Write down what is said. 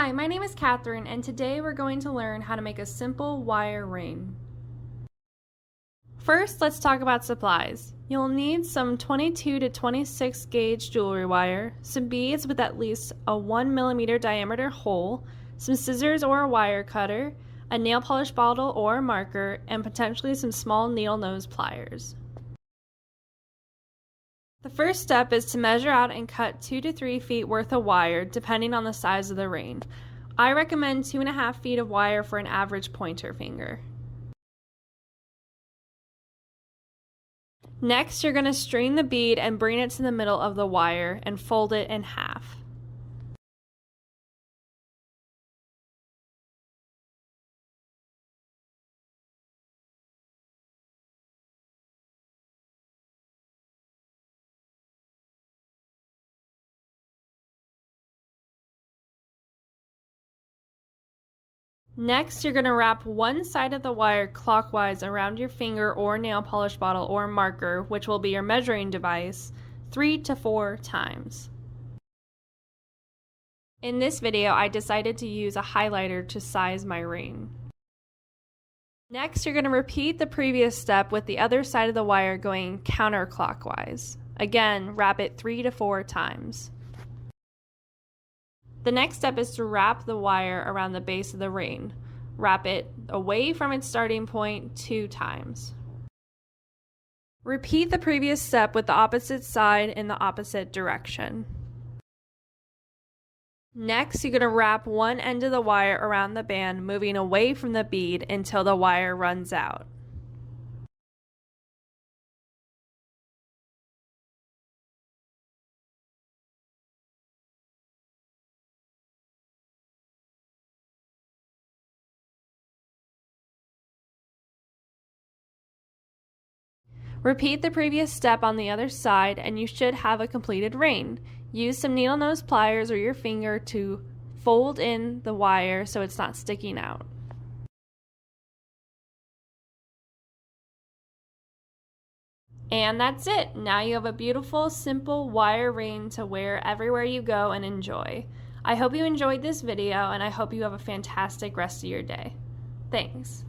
Hi, my name is Catherine, and today we're going to learn how to make a simple wire ring. First, let's talk about supplies. You'll need some 22 to 26 gauge jewelry wire, some beads with at least a 1 millimeter diameter hole, some scissors or a wire cutter, a nail polish bottle or a marker, and potentially some small needle nose pliers. The first step is to measure out and cut 2 to 3 feet worth of wire depending on the size of the ring. I recommend 2.5 feet of wire for an average pointer finger. Next, you're going to string the bead and bring it to the middle of the wire and fold it in half. Next, you're going to wrap one side of the wire clockwise around your finger or nail polish bottle or marker, which will be your measuring device, 3 to 4 times. In this video, I decided to use a highlighter to size my ring. Next, you're going to repeat the previous step with the other side of the wire going counterclockwise. Again, wrap it 3 to 4 times. The next step is to wrap the wire around the base of the ring. Wrap it away from its starting point 2 times. Repeat the previous step with the opposite side in the opposite direction. Next, you're going to wrap one end of the wire around the band, moving away from the bead until the wire runs out. Repeat the previous step on the other side and you should have a completed ring. Use some needle nose pliers or your finger to fold in the wire so it's not sticking out. And that's it. Now you have a beautiful, simple wire ring to wear everywhere you go and enjoy. I hope you enjoyed this video and I hope you have a fantastic rest of your day. Thanks.